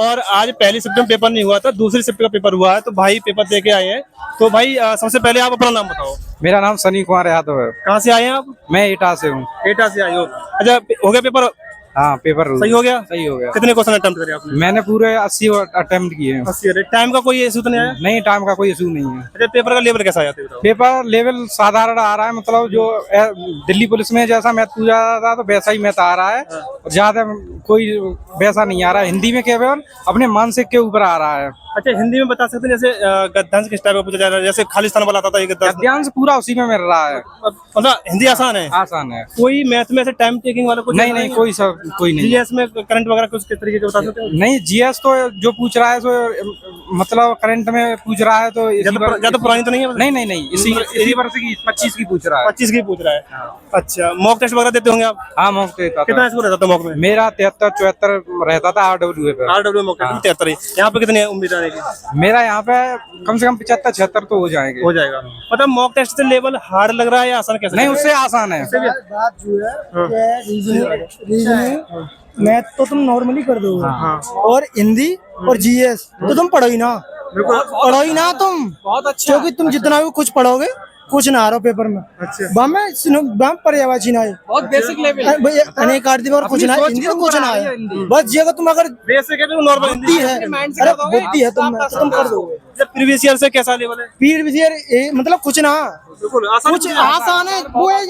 और आज पहली शिफ्ट में पेपर नहीं हुआ था, दूसरी शिफ्ट का पेपर हुआ है, तो भाई पेपर दे के आए हैं। तो भाई सबसे पहले आप अपना नाम बताओ। मेरा नाम सनी कुमार यादव है। कहाँ से आए हैं आप? मैं एटा से हूँ। एटा से आए हो? अच्छा, हो गया पेपर? हाँ, पेपर सही हो गया? सही हो गया। कितने क्वेश्चन अटेम्प्ट करे आपने? मैंने पूरे 80 अटेम्प्ट किए हैं। 80। टाइम का कोई इशू तो नहीं आया? नहीं, टाइम का कोई इशू नहीं है। अच्छा, पेपर का लेवल कैसा आया था? पेपर लेवल साधारण आ रहा है, मतलब जो दिल्ली पुलिस में जैसा मैथ पूछा था तो वैसा ही मैथ आ रहा है। ज्यादा कोई वैसा नहीं आ रहा है। हिंदी में केवल अपने मानसिक के ऊपर आ रहा है। अच्छा, हिंदी में बता सकते हैं जैसे गद्यांश किस टाइप का पूछा जा रहा है? जैसे खालिस्तान वाला आता था, ये गद्यांश पूरा उसी में मिल रहा है। मतलब हिंदी आसान है? आसान है। कोई मैथ में ऐसे टाइम टेकिंग वाला कुछ नहीं, कोई नहीं। जीएस में करंट वगैरह कुछ किस तरीके के बता सकते हैं? नहीं, जीएस तो जो पूछ रहा है सो मतलब करंट में पूछ रहा है, तो ज्यादा पुरानी तो नहीं है? नहीं, इसी वर्ष की 25 की पूछ रहा है। 25 की पूछ रहा है। अच्छा, मॉक टेस्ट वगैरह देते होंगे आप? हाँ, मॉक देता था। कितना स्कोर रहता था मॉक में? मेरा 73-74 रहता था RW पे। RW mock test 73। यहाँ पे कितनी उम्मीद आने की? मेरा यहाँ पे कम से कम 75-76 तो हो जाएंगे। हो जाएगा। मतलब मॉक टेस्ट से लेवल हार्ड लग रहा है या आसान? कैसे? नहीं, उससे आसान है। बात जो है रीजनिंग मैथ तो तुम नॉर्मली कर दोगे, और हिंदी और जीएस तो तुम पढ़ो ही ना। पढ़ो ही ना तुम, बहुत अच्छा, क्योंकि तुम जितना भी कुछ पढ़ोगे कुछ ना आ रहा पेपर में। अच्छा, पर्यायवाची ना है, बहुत बेसिक लेवल, अनेक आर्थिक और कुछ ना है, हिंदी तो कुछ ना है। बस ये अगर तुम अगर बेसिक है तो नॉर्मल बुद्धि है, अरे बुद्धि है तुम कर दोगे। प्रीवियस ईयर से कैसा लेवल है? प्रीवियस ईयर मतलब कुछ ना, कुछ आसान है वो है।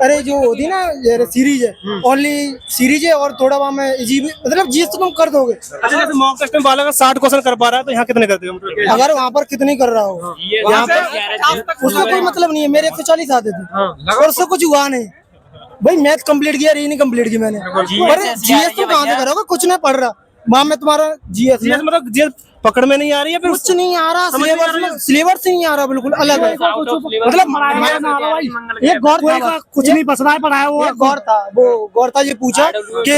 अरे जो होती ना सीरीज है, ओनली सीरीज है, और थोड़ा वहाँ में मतलब जीएस तो तुम कर दोगे। अच्छा, जैसे मॉक टेस्ट में बालक 60 क्वेश्चन कर पा रहा है, तो यहाँ कितने करते हो? मतलब अगर वहाँ पर कितनी कर रहा हो, यहाँ पर उसका कोई मतलब नहीं है। मेरे 140 आते थे और उससे कुछ हुआ नहीं। भाई मैथ कंप्लीट किया, रीजनिंग कंप्लीट की मैंने। अरे जीएस तो कहाँ से करोगे? कुछ नहीं पढ़ रहा वहाँ में तुम्हारा जीएस मतलब जीएस पकड़ में नहीं आ रही है? फिर कुछ नहीं आ रहा, सिलेबस नहीं आ रहा, बिल्कुल अलग है। मतलब एक गौर था, कुछ नहीं बस रहा है पढ़ाया वो। एक गौर था, वो गौर था, ये पूछा कि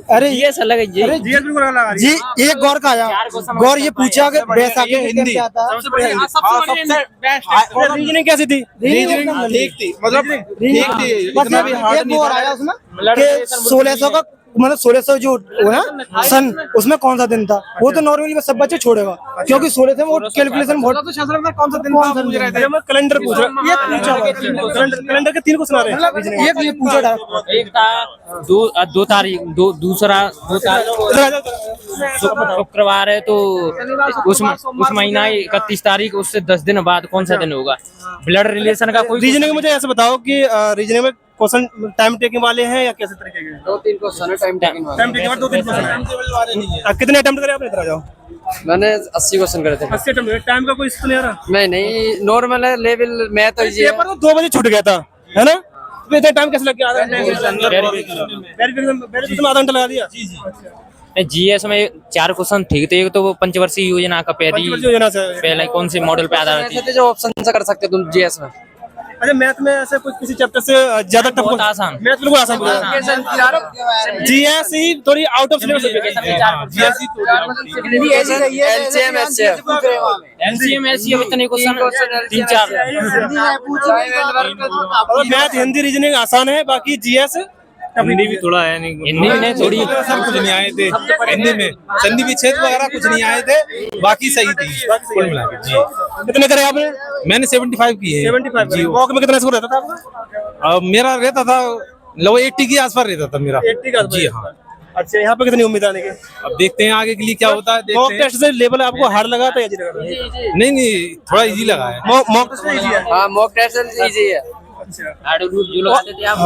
अरे ये अलग है जी। एक गौर का आया, गौर ये पूछा कि बैसाखी हिंदी रीजनिंग कैसी थी? ठीक थी, मतलब एक गौर आया उसमें कि 1600 का मतलब 1600 जो है सन, उसमें कौन सा दिन था? वो तो नॉर्मली सब बच्चे छोड़ेगा, क्योंकि 16 से वो कैलकुलेशन बहुत। कौन सा दिन था पूछ रहे थे? मैं कैलेंडर पूछ रहा। ये पूछा कैलेंडर के 3 क्वेश्चन आ रहे हैं। मतलब एक ये पूछा था, एक था 2 तारीख, दूसरा 2 तारीख शुक्रवार है, तो उस महीना 31 तारीख, उससे 10 दिन बाद कौन सा दिन होगा? ब्लड रिलेशन का कोई रीजनिंग मुझे ऐसे बताओ कि रीजनिंग में क्वेश्चन टाइम टेकिंग वाले हैं या कैसे तरीके के? 2-3 क्वेश्चन टाइम टेकिंग वाले। टाइम टेकिंग वाले 2-3 क्वेश्चन। कितने अटेम्प्ट करे आपने? इधर आ जाओ। मैंने 80 क्वेश्चन करे थे। 80 अटेम्प्ट। टाइम का कोई इशू नहीं आ रहा? नहीं, नॉर्मल है लेवल। मैथ तो ये पेपर तो 2 बजे छूट गया था, है ना? तो इतना टाइम कैसे लग गया? आधा घंटा वेरिफिकेशन आधा घंटा लगा दिया? जीएस में 4 क्वेश्चन ठीक थे। एक तो वो पंचवर्षीय योजना का पहले कौन से मॉडल पे आधारित थे, जो ऑप्शन से कर सकते तुम जीएस में। अच्छा, मैथ में ऐसे कोई किसी चैप्टर से ज्यादा टफ? बहुत आसान। मैथ बिल्कुल आसान। जीएस ही थोड़ी आउट ऑफ सिलेबस। एलसीएम इतने क्वेश्चन 3-4। मैथ, हिंदी, रीजनिंग आसान है, बाकी जीएस हिंदी भी थोड़ा है। हिंदी में थोड़ी सब कुछ नहीं आए थे हिंदी में, संधि विच्छेद वगैरह कुछ नहीं आए थे, बाकी सही थी कुल मिला के। जी, कितने करे आपने? मैंने 75 की है। 75 जी, मॉक में कितना स्कोर रहता था आपका? मेरा रहता था लगभग 80 के आसपास रहता था मेरा। 80 का? जी हाँ। अच्छा, यहाँ पे कितनी उम्मीद आने की? अब देखते हैं आगे के लिए क्या होता है। मॉक देखते टेस्ट से लेवल आपको हार्ड लगा था या इजी लगा? नहीं, थोड़ा इजी लगा है। मॉक टेस्ट इजी है? हाँ, मॉक टेस्ट इजी है। जो लगाते थे आप,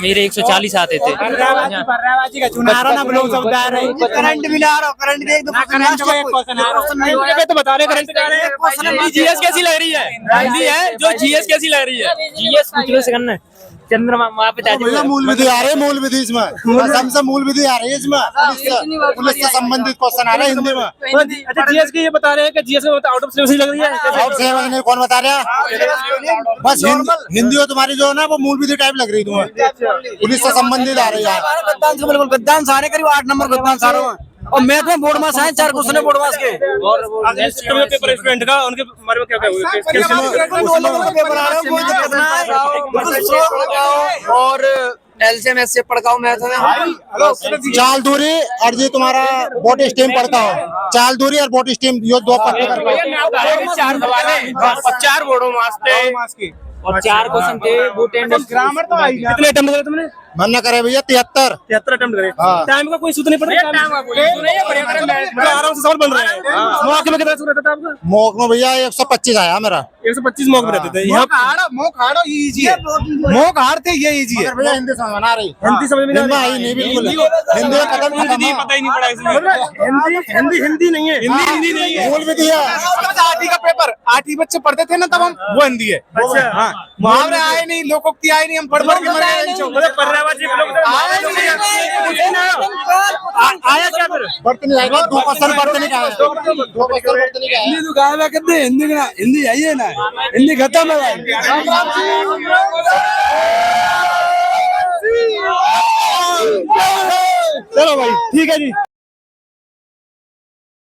मेरे 140 आते थे। करंट भी ला रहा, करंट के तो बता रहे करंट। जीएस कैसी लग रही है? हिंदी है जो जीएस कैसी लग रही है? जीएस पूछने से करना है। चंद्रमा वहाँ पे मूल विधि आ रही है, मूल विधि इसमें असम से मूल विधि आ रही है, इसमें पुलिस से संबंधित क्वेश्चन आ रहा है हिंदी में। अच्छा, जीएस की ये बता रहे हैं कि जीएस में आउट ऑफ सिलेबस लग रही है? आउट सिलेबस नहीं, कौन बता रहा? बस हिंदी हो तुम्हारी जो है ना, वो मूल विधि टाइप लग रही तुम्हें, पुलिस से संबंधित आ रही है। गद्दान सारे करीब 8 नंबर गद्दान सारे, और मैथ में बोर्ड मास है 4 क्वेश्चन बोर्ड मास के। और पेपर स्टूडेंट का उनके बारे में क्या पेपर आ रहा है, कोई दिक्कत ना है। और एल से मैं से पढ़काऊ मैथ में चाल दूरी और ये तुम्हारा बॉडी स्टेम पड़ता हो, चाल दूरी और बॉडी स्टेम यो दो पढ़ते चार बोर्डो मास्ते और 4 क्वेश्चन थे वो 10 ग्रामर तो आई कितने अटेम्प्ट करे तुमने? मन न करे भैया 73 अटेम्प्ट करे। हाँ। टाइम का कोई सूत्र नहीं पड़ रहा, आराम से सवाल बन रहे हैं। मॉक में कितना सूत्र रहता था आपका? मॉक में भैया 125 आया मेरा। 125 मॉक में रहते थे। यहाँ मॉक हार्ड और ये इजी है, मॉक हार्ड थे ये इजी है। भैया हिंदी समझ आ रही, हिंदी समझ में हिंदी आई नहीं बिल्कुल, हिंदी का कदम खत्म नहीं, पता ही नहीं पड़ा इसमें। हिंदी नहीं है, हिंदी नहीं है। मूल भी दिया। आठवीं का पेपर 8वीं बच्चे पढ़ते थे ना तब हम, वो हिंदी है। अच्छा हाँ, मुहावरे आए नहीं, लोकोक्ति आए नहीं, हम पढ़ पढ़ के मर गए। आया क्या फिर? बर्तन आएगा 2 क्वेश्चन बर्तन का है, 2 क्वेश्चन बर्तन का है। हिंदी तो गायब करते हिंदी का, हिंदी है ना, हिंदी खत्म है भाई। चलो भाई ठीक है जी।